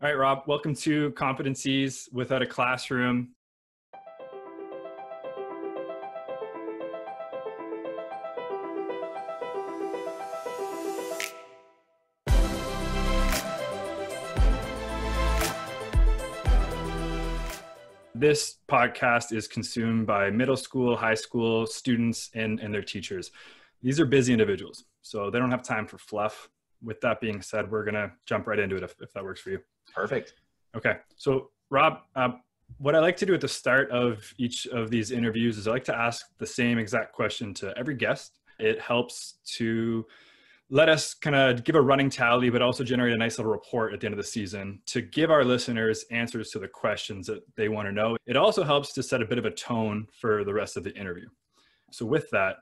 All right, Rob, welcome to Competencies Without a Classroom. This podcast is consumed by middle school, high school students and their teachers. These are busy individuals, so they don't have time for fluff. With that being said, we're going to jump right into it if that works for you. Perfect. Okay. So Rob, what I like to do at the start of each of these interviews is I like to ask the same exact question to every guest. It helps to let us kind of give a running tally, but also generate a nice little report at the end of the season to give our listeners answers to the questions that they want to know. It also helps to set a bit of a tone for the rest of the interview. So with that,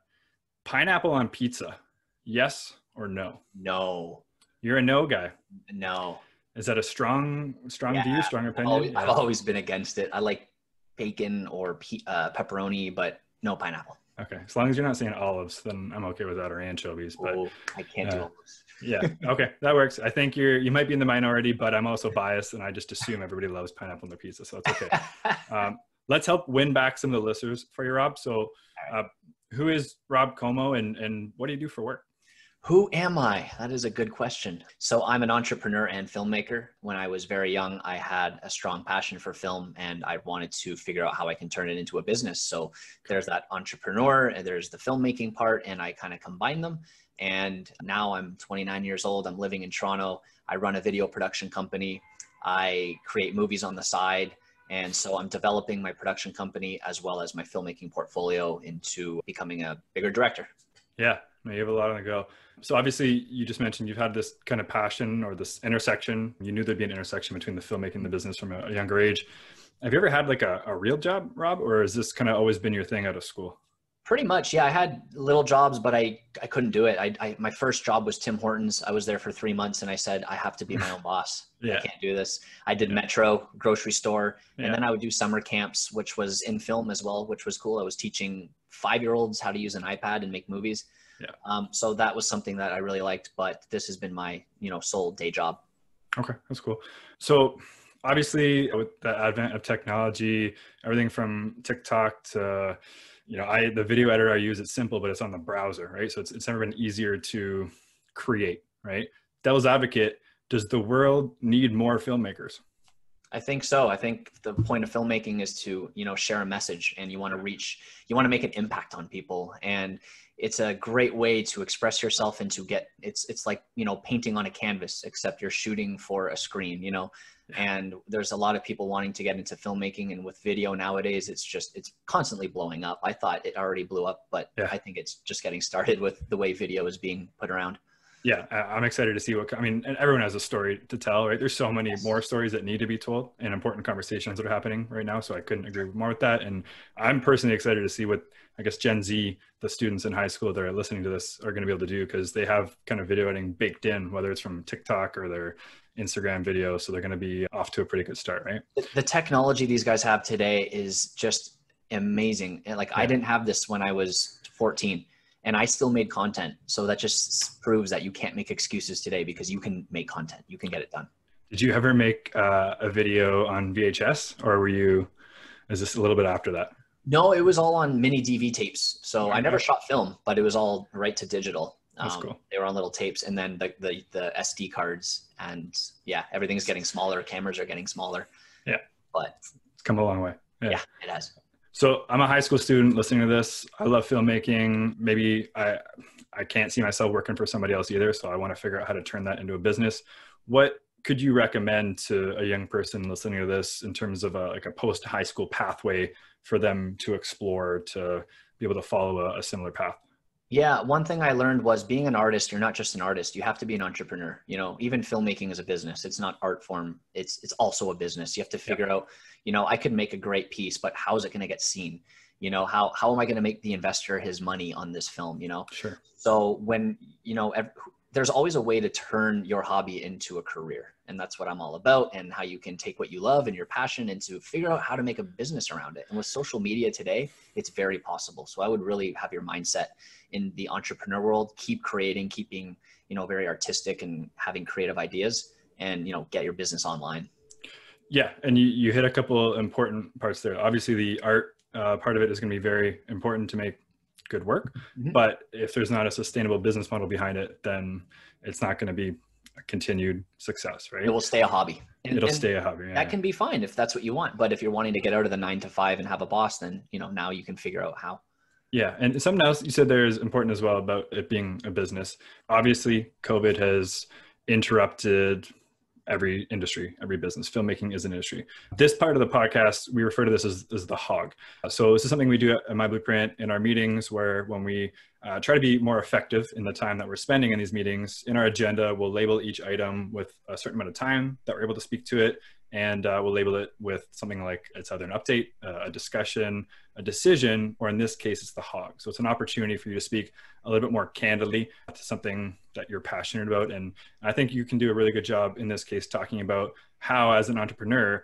pineapple on pizza, yes or no? No. You're a no guy. No. Is that a strong view, strong opinion? I've always been against it. I like bacon or pepperoni, but no pineapple. Okay. As long as you're not saying olives, then I'm okay with that, or anchovies. But I can't do olives. Yeah. Okay. That works. I think you might be in the minority, but I'm also biased and I just assume everybody loves pineapple on their pizza. So it's okay. Let's help win back some of the listeners for you, Rob. So who is Rob Comeau and what do you do for work? Who am I? That is a good question. So I'm an entrepreneur and filmmaker. When I was very young, I had a strong passion for film and I wanted to figure out how I can turn it into a business. So there's that entrepreneur and there's the filmmaking part, and I kind of combine them. And now I'm 29 years old. I'm living in Toronto. I run a video production company. I create movies on the side. And so I'm developing my production company as well as my filmmaking portfolio into becoming a bigger director. Yeah, you have a lot on the go. So obviously you just mentioned you've had this kind of passion or this intersection. You knew there'd be an intersection between the filmmaking and the business from a younger age. Have you ever had like a real job, Rob, or has this kind of always been your thing out of school? Pretty much. Yeah. I had little jobs, but I couldn't do it. My first job was Tim Hortons. I was there for 3 months and I said, I have to be my own boss. Yeah. I can't do this. I did Metro, grocery store, and then I would do summer camps, which was in film as well, which was cool. I was teaching 5-year-olds how to use an iPad and make movies. Yeah. So that was something that I really liked, but this has been my, sole day job. Okay. That's cool. So obviously with the advent of technology, everything from TikTok to, the video editor I use, it's simple, but it's on the browser, right? So it's never been easier to create, right? Devil's advocate, does the world need more filmmakers? I think so. I think the point of filmmaking is to, share a message, and you want to make an impact on people. And it's a great way to express yourself and to it's like, painting on a canvas, except you're shooting for a screen, and there's a lot of people wanting to get into filmmaking, and with video nowadays, it's constantly blowing up. I thought it already blew up, but I think it's just getting started with the way video is being put around. Yeah, I'm excited to see and everyone has a story to tell, right? There's so many more stories that need to be told and important conversations that are happening right now. So I couldn't agree more with that. And I'm personally excited to see what, I guess, Gen Z, the students in high school that are listening to this are going to be able to do, because they have kind of video editing baked in, whether it's from TikTok or their Instagram videos. So they're going to be off to a pretty good start, right? The technology these guys have today is just amazing. Like I didn't have this when I was 14. And I still made content. So that just proves that you can't make excuses today, because you can make content. You can get it done. Did you ever make a video on VHS, or is this a little bit after that? No, it was all on mini DV tapes. So I never shot film, but it was all right to digital. That's cool. They were on little tapes, and then the SD cards, and everything's getting smaller. Cameras are getting smaller. Yeah. But it's come a long way. Yeah, it has. So I'm a high school student listening to this. I love filmmaking. Maybe I can't see myself working for somebody else either. So I want to figure out how to turn that into a business. What could you recommend to a young person listening to this in terms of a post high school pathway for them to explore, to be able to follow a similar path? Yeah. One thing I learned was, being an artist, you're not just an artist. You have to be an entrepreneur. Even filmmaking is a business. It's not art form. It's also a business. You have to figure out, I could make a great piece, but how is it going to get seen? How am I going to make the investor his money on this film? Sure. So when, there's always a way to turn your hobby into a career. And that's what I'm all about, and how you can take what you love and your passion and to figure out how to make a business around it. And with social media today, it's very possible. So I would really have your mindset in the entrepreneur world, keep creating, keep being, very artistic and having creative ideas. and, you know, get your business online. Yeah. And you hit a couple important parts there. Obviously the art part of it is going to be very important to make good work. Mm-hmm. But if there's not a sustainable business model behind it, then it's not going to be a continued success, right? It will stay a hobby. It'll stay a hobby. Yeah. That can be fine if that's what you want. But if you're wanting to get out of the 9 to 5 and have a boss, then, you know, now you can figure out how. Yeah. And something else you said there is important as well about it being a business. Obviously, COVID has interrupted every industry, every business. Filmmaking is an industry. This part of the podcast, we refer to this as the hog. So this is something we do at My Blueprint in our meetings, where when we try to be more effective in the time that we're spending in these meetings, in our agenda, we'll label each item with a certain amount of time that we're able to speak to it. And we'll label it with something like it's either an update, a discussion, a decision, or in this case, it's the hog. So it's an opportunity for you to speak a little bit more candidly to something that you're passionate about. And I think you can do a really good job in this case talking about how, as an entrepreneur,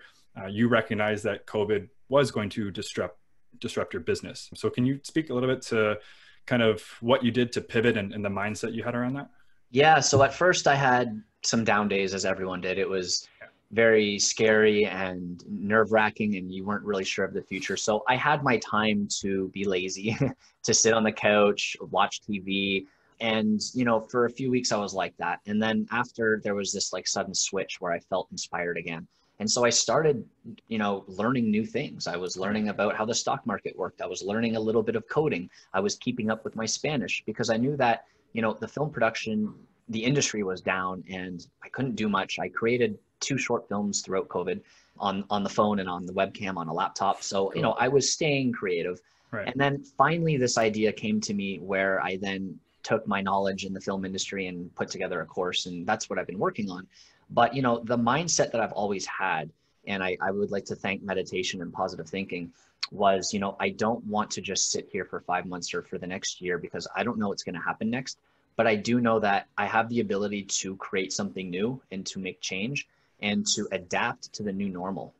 you recognize that COVID was going to disrupt your business. So can you speak a little bit to kind of what you did to pivot and the mindset you had around that? Yeah. So at first I had some down days, as everyone did. It was very scary and nerve-wracking, and you weren't really sure of the future. So I had my time to be lazy, to sit on the couch, watch TV. And, you know, for a few weeks I was like that. And then after, there was this like sudden switch where I felt inspired again. And so I started, you know, learning new things. I was learning about how the stock market worked. I was learning a little bit of coding. I was keeping up with my Spanish, because I knew that, you know, the film production, the industry was down and I couldn't do much. I created 2 short films throughout COVID on the phone and on the webcam on a laptop. So, you know, I was staying creative. Right. And then finally this idea came to me, where I then took my knowledge in the film industry and put together a course, and that's what I've been working on. But, you know, the mindset that I've always had, and I would like to thank meditation and positive thinking, was, you know, I don't want to just sit here for 5 months or for the next year, because I don't know what's going to happen next. But I do know that I have the ability to create something new and to make change and to adapt to the new normal.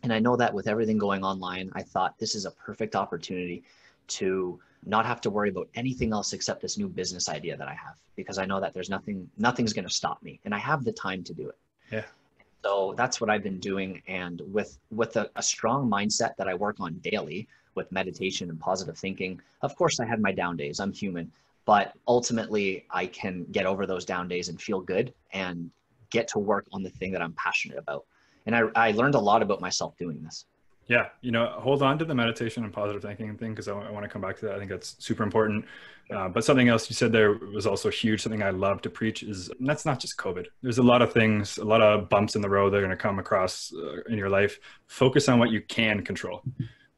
And I know that with everything going online, I thought this is a perfect opportunity to not have to worry about anything else except this new business idea that I have, because I know that there's nothing's going to stop me, and I have the time to do it. Yeah. So that's what I've been doing. And with a strong mindset that I work on daily with meditation and positive thinking, of course I had my down days, I'm human, but ultimately I can get over those down days and feel good and get to work on the thing that I'm passionate about. And I learned a lot about myself doing this. Yeah. You know, hold on to the meditation and positive thinking thing, because I want to come back to that. I think that's super important. But something else you said there was also huge. Something I love to preach is, and that's not just COVID. There's a lot of things, a lot of bumps in the road that are going to come across in your life. Focus on what you can control.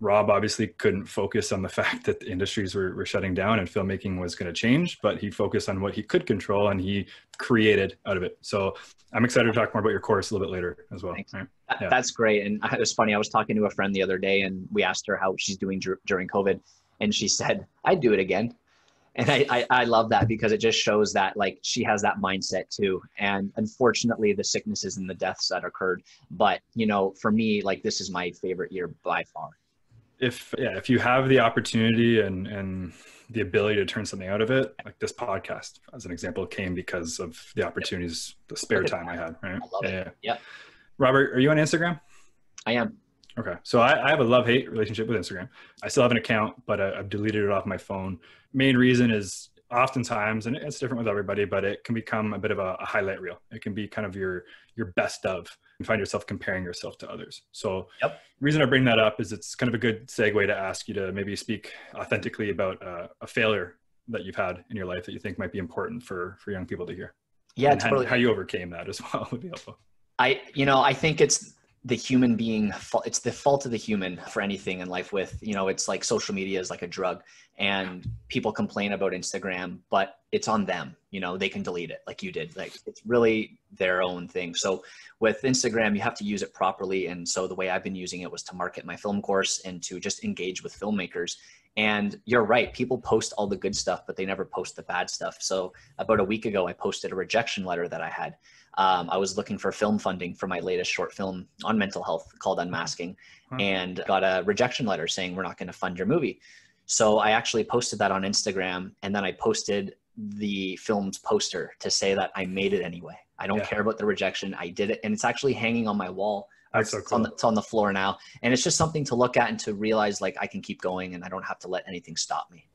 Rob obviously couldn't focus on the fact that the industries were shutting down and filmmaking was going to change, but he focused on what he could control and he created out of it. So I'm excited to talk more about your course a little bit later as well. Right? Yeah. That's great. And it was funny. I was talking to a friend the other day, and we asked her how she's doing during COVID. And she said, I'd do it again. And I love that, because it just shows that, like, she has that mindset too. And unfortunately, the sicknesses and the deaths that occurred. But, you know, for me, like, this is my favorite year by far. If you have the opportunity and the ability to turn something out of it, like this podcast, as an example, came because of the opportunities, the spare time I had, right? I love it. Yeah. Robert, are you on Instagram? I am. Okay. So I have a love-hate relationship with Instagram. I still have an account, but I've deleted it off my phone. Main reason is oftentimes, and it's different with everybody, but it can become a bit of a highlight reel. It can be kind of your best of, and find yourself comparing yourself to others. So the reason I bring that up is it's kind of a good segue to ask you to maybe speak authentically about a failure that you've had in your life that you think might be important for young people to hear. Yeah, and totally. How you overcame that as well would be helpful. I think it's the human being, it's the fault of the human for anything in life. With, you know, it's like social media is like a drug, and people complain about Instagram, but it's on them. You know, they can delete it like you did. Like, it's really their own thing. So with Instagram, you have to use it properly. And so the way I've been using it was to market my film course and to just engage with filmmakers. And you're right, people post all the good stuff, but they never post the bad stuff. So about a week ago, I posted a rejection letter that I had. I was looking for film funding for my latest short film on mental health called Unmasking, and got a rejection letter saying, we're not going to fund your movie. So I actually posted that on Instagram, and then I posted the film's poster to say that I made it anyway. I don't care about the rejection. I did it. And it's actually hanging on my wall. That's so cool. It's on the floor now. And it's just something to look at and to realize like I can keep going and I don't have to let anything stop me.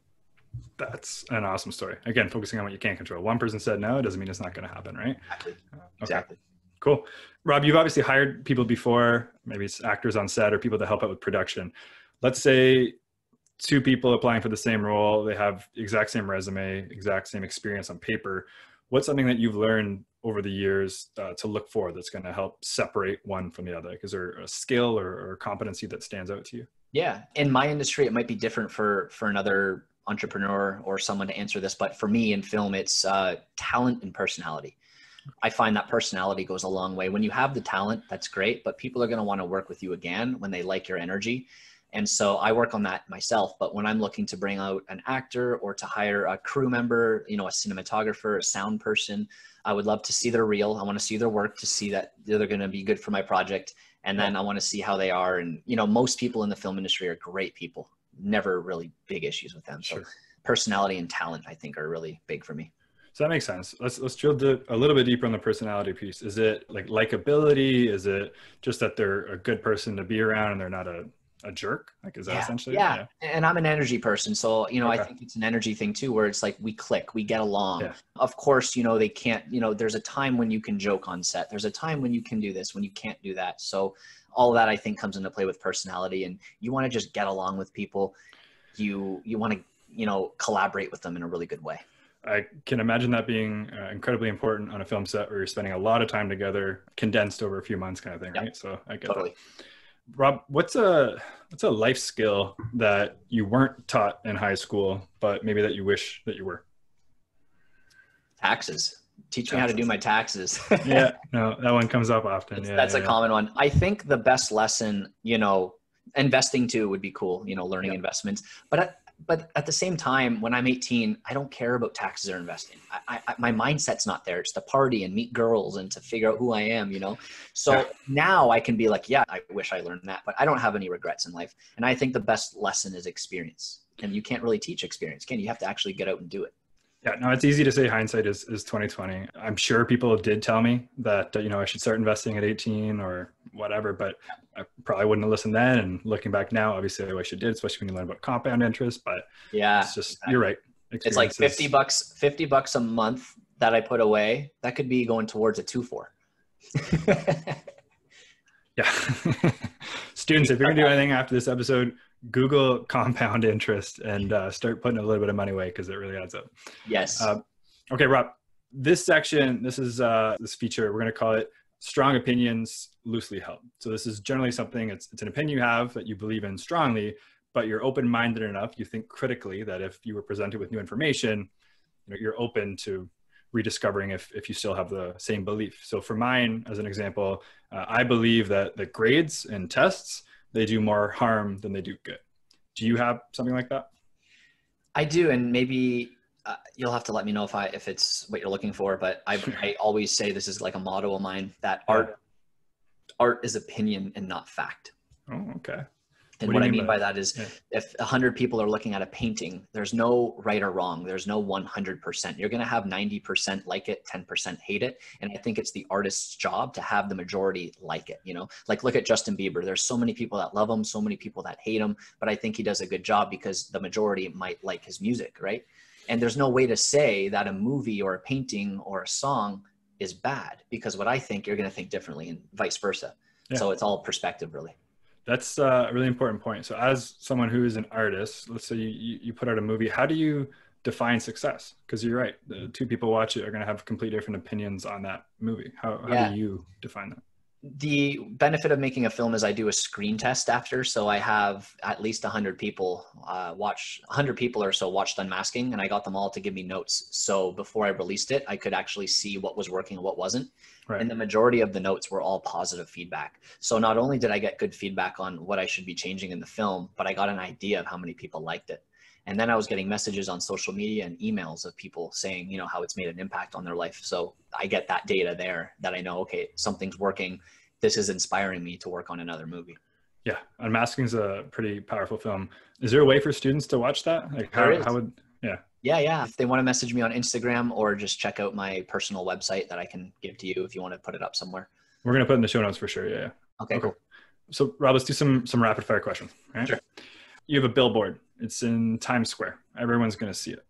That's an awesome story. Again, focusing on what you can't control. One person said no, it doesn't mean it's not going to happen, right? Exactly. Okay. Exactly. Cool. Rob, you've obviously hired people before, maybe it's actors on set or people to help out with production. Let's say two people applying for the same role, they have the exact same resume, exact same experience on paper. What's something that you've learned over the years to look for that's going to help separate one from the other? Is there a skill or competency that stands out to you? Yeah. In my industry, it might be different for another entrepreneur or someone to answer this, but for me in film, it's talent and personality. I find that personality goes a long way. When you have the talent, that's great, but people are going to want to work with you again when they like your energy. And so I work on that myself, but when I'm looking to bring out an actor or to hire a crew member, you know, a cinematographer, a sound person, I would love to see their reel. I want to see their work to see that they're going to be good for my project. And then I want to see how they are. And, you know, most people in the film industry are great people, never really big issues with them. So personality and talent, I think, are really big for me. So that makes sense. Let's drill a little bit deeper on the personality piece. Is it like likability? Is it just that they're a good person to be around and they're not a jerk? Like, is that essentially? Yeah. And I'm an energy person. So, you know, I think it's an energy thing too, where it's like, we click, we get along. Yeah. Of course, you know, they can't, you know, there's a time when you can joke on set. There's a time when you can do this, when you can't do that. So all of that I think comes into play with personality, and you want to just get along with people. You want to, you know, collaborate with them in a really good way. I can imagine that being incredibly important on a film set where you're spending a lot of time together, condensed over a few months kind of thing, right? So I get that. Rob, what's a life skill that you weren't taught in high school, but maybe that you wish that you were? Taxes. Teach me how to do my taxes. Yeah, no, that one comes up often. That's a common one. I think the best lesson, you know, investing too would be cool, you know, learning investments. But at the same time, when I'm 18, I don't care about taxes or investing. My mindset's not there. It's to party and meet girls and to figure out who I am, you know? So now I can be like, yeah, I wish I learned that, but I don't have any regrets in life. And I think the best lesson is experience. And you can't really teach experience, can you? You have to actually get out and do it. Yeah, no, it's easy to say hindsight is 2020. I'm sure people did tell me that, you know, I should start investing at 18 or whatever, but I probably wouldn't have listened then. And looking back now, obviously I wish I did, especially when you learn about compound interest, but yeah, it's just, you're right. It's like $50 a month that I put away. That could be going towards a 2-4. Yeah. Students, if you're gonna do anything after this episode, Google compound interest and start putting a little bit of money away, because it really adds up. Yes. Okay, Rob, this section, this is this feature, we're going to call it strong opinions loosely held. So this is generally something, it's an opinion you have that you believe in strongly, but you're open-minded enough, you think critically, that if you were presented with new information, you know, you're open to rediscovering if you still have the same belief. So for mine, as an example, I believe that the grades and tests, they do more harm than they do good. Do you have something like that? I do, and maybe you'll have to let me know if it's what you're looking for. But I always say, this is like a motto of mine, that art is opinion and not fact. Oh, okay. And what I mean by that is, if 100 people are looking at a painting, there's no right or wrong. There's no 100%. You're going to have 90% like it, 10% hate it. And I think it's the artist's job to have the majority like it, you know, like look at Justin Bieber. There's so many people that love him, so many people that hate him, but I think he does a good job because the majority might like his music, right? And there's no way to say that a movie or a painting or a song is bad, because what I think, you're going to think differently, and vice versa. Yeah. So it's all perspective, really. That's a really important point. So as someone who is an artist, let's say you put out a movie, how do you define success? Because you're right, the two people watch it are going to have completely different opinions on that movie. How do you define that? The benefit of making a film is I do a screen test after. So I have at least 100 people 100 people or so watched Unmasking, and I got them all to give me notes. So before I released it, I could actually see what was working and what wasn't. Right. And the majority of the notes were all positive feedback. So not only did I get good feedback on what I should be changing in the film, but I got an idea of how many people liked it. And then I was getting messages on social media and emails of people saying, you know, how it's made an impact on their life. So I get that data there that I know, okay, something's working. This is inspiring me to work on another movie. Yeah. Unmasking is a pretty powerful film. Is there a way for students to watch that? Like how would, yeah. Yeah, yeah. If they want to message me on Instagram or just check out my personal website that I can give to you if you want to put it up somewhere. We're going to put it in the show notes for sure. Yeah. Okay, cool. So Rob, let's do some rapid fire questions. Right? Sure. You have a billboard. It's in Times Square. Everyone's going to see it.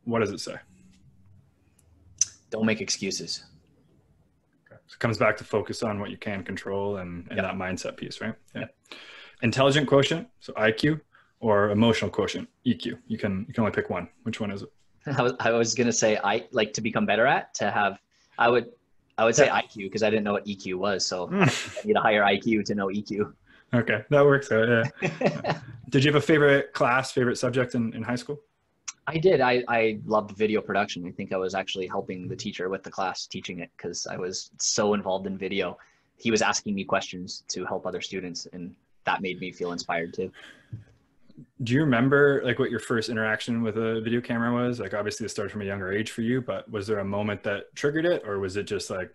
What does it say? Don't make excuses. Okay. So it comes back to focus on what you can control and Yep. that mindset piece, right? Yeah. Yep. Intelligent quotient, so IQ, or emotional quotient, EQ. You can only pick one. Which one is it? I was gonna say I like to become better at to have. I would say IQ because I didn't know what EQ was, so I need a higher IQ to know EQ. Okay, that works out. Yeah. Did you have a favorite class, favorite subject in high school? I did. I loved video production. I think I was actually helping the teacher with the class teaching it because I was so involved in video. He was asking me questions to help other students, and that made me feel inspired too. Do you remember like what your first interaction with a video camera was? Like obviously it started from a younger age for you, but was there a moment that triggered it, or was it just like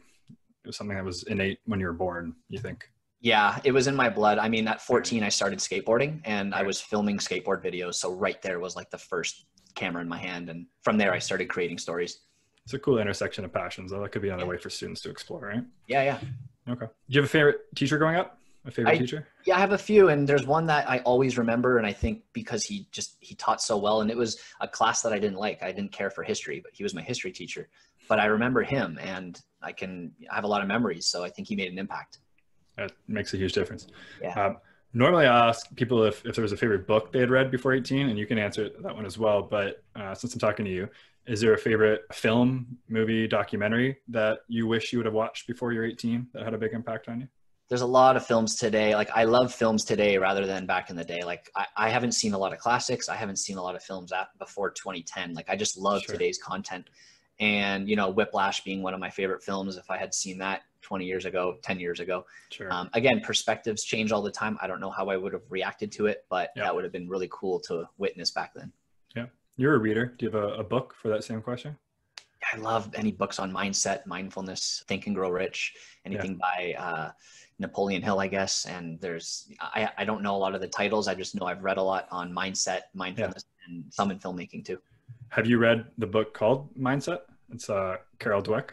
it was something that was innate when you were born, you think? Yeah, it was in my blood. I mean, at 14, I started skateboarding and I was filming skateboard videos. So right there was like the first camera in my hand. And from there, I started creating stories. It's a cool intersection of passions, though. That could be another way for students to explore, right? Yeah, yeah. Okay. Do you have a favorite teacher growing up? A favorite teacher? Yeah, I have a few. And there's one that I always remember. And I think because he taught so well. And it was a class that I didn't like. I didn't care for history, but he was my history teacher. But I remember him and I have a lot of memories. So I think he made an impact. That makes a huge difference. Yeah. Normally I ask people if there was a favorite book they had read before 18, and you can answer that one as well. But since I'm talking to you, is there a favorite film, movie, documentary that you wish you would have watched before you're 18 that had a big impact on you? There's a lot of films today. Like I love films today rather than back in the day. Like I haven't seen a lot of classics. I haven't seen a lot of films before 2010. Like I just love today's content. And, you know, Whiplash being one of my favorite films. If I had seen that 20 years ago, 10 years ago, again, perspectives change all the time. I don't know how I would have reacted to it, but that would have been really cool to witness back then. Yeah. You're a reader. Do you have a book for that same question? I love any books on mindset, mindfulness, Think and Grow Rich, anything by Napoleon Hill, I guess. And I don't know a lot of the titles. I just know I've read a lot on mindset, mindfulness, and some in filmmaking too. Have you read the book called Mindset? It's Carol Dweck.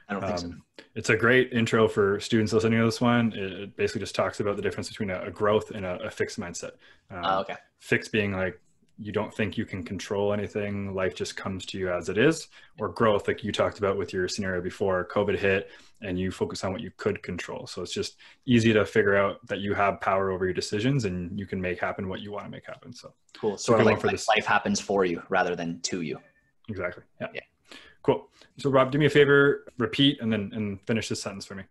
I don't think so. It's a great intro for students listening to this one. It basically just talks about the difference between a growth and a fixed mindset. Okay. Fixed being like, you don't think you can control anything. Life just comes to you as it is. Or growth, like you talked about with your scenario before COVID hit, and you focus on what you could control. So it's just easy to figure out that you have power over your decisions and you can make happen what you want to make happen. So cool. Sort of like life happens for you rather than to you. Exactly. Yeah. Cool. So Rob, do me a favor, repeat and finish this sentence for me.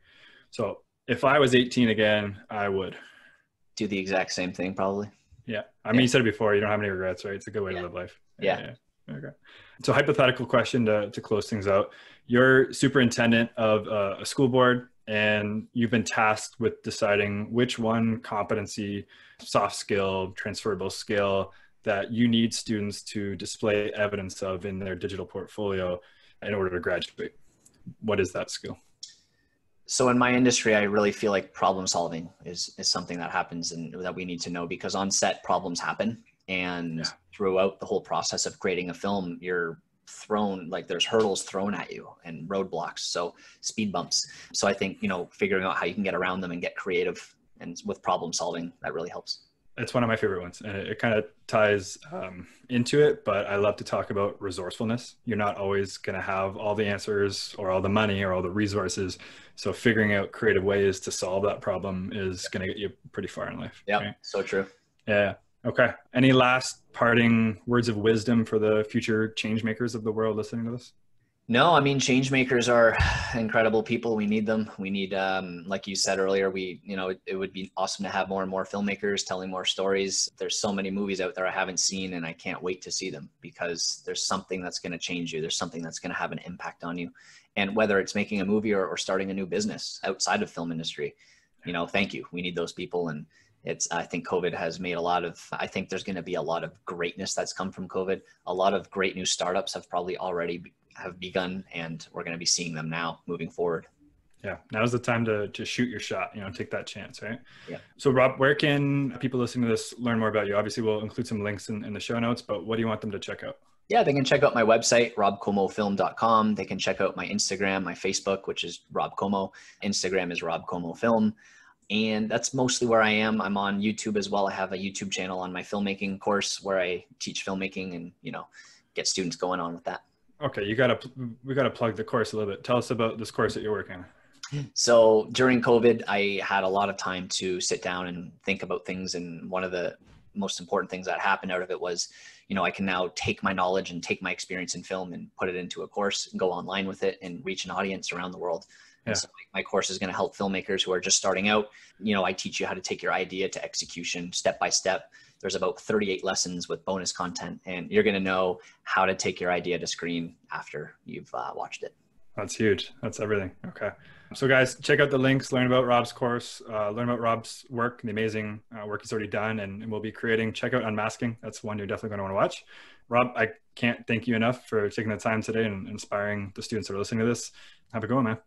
So if I was 18 again, I would do the exact same thing probably. Yeah. I mean, you said it before, you don't have any regrets, right? It's a good way to live life. Yeah. Okay. So hypothetical question to close things out. You're superintendent of a school board and you've been tasked with deciding which one competency, soft skill, transferable skill that you need students to display evidence of in their digital portfolio in order to graduate. What is that skill? So in my industry, I really feel like problem solving is something that happens and that we need to know, because on set problems happen. And throughout the whole process of creating a film, you're thrown, like there's hurdles thrown at you and roadblocks. So speed bumps. So I think, you know, figuring out how you can get around them and get creative and with problem solving, that really helps. It's one of my favorite ones, and it kind of ties into it, but I love to talk about resourcefulness. You're not always going to have all the answers or all the money or all the resources. So figuring out creative ways to solve that problem is going to get you pretty far in life. Yeah, right? So true. Yeah. Okay. Any last parting words of wisdom for the future change makers of the world listening to this? No, I mean, change makers are incredible people. We need them. We need, like you said earlier, it would be awesome to have more and more filmmakers telling more stories. There's so many movies out there I haven't seen, and I can't wait to see them, because there's something that's going to change you. There's something that's going to have an impact on you. And whether it's making a movie or starting a new business outside of film industry, thank you. We need those people. And I think COVID has made I think there's going to be a lot of greatness that's come from COVID. A lot of great new startups have probably already have begun, and we're going to be seeing them now moving forward. Yeah. Now's the time to shoot your shot, take that chance. Right. Yeah. So Rob, where can people listening to this learn more about you? Obviously we'll include some links in the show notes, but what do you want them to check out? Yeah, they can check out my website, robcomeaufilm.com. They can check out my Instagram, my Facebook, which is Rob Comeau. Instagram is Rob Comeau Film. And that's mostly where I am. I'm on YouTube as well. I have a YouTube channel on my filmmaking course where I teach filmmaking and, get students going on with that. Okay, we gotta plug the course a little bit. Tell us about this course that you're working on. So during COVID, I had a lot of time to sit down and think about things. And one of the most important things that happened out of it was, I can now take my knowledge and take my experience in film and put it into a course and go online with it and reach an audience around the world. Yeah. And so my course is going to help filmmakers who are just starting out. I teach you how to take your idea to execution step by step. There's about 38 lessons with bonus content, and you're going to know how to take your idea to screen after you've watched it. That's huge. That's everything. Okay. So guys, check out the links, learn about Rob's course, learn about Rob's work, the amazing work he's already done and we'll be creating. Check out Unmasking. That's one you're definitely going to want to watch. Rob, I can't thank you enough for taking the time today and inspiring the students that are listening to this. Have a good one, man.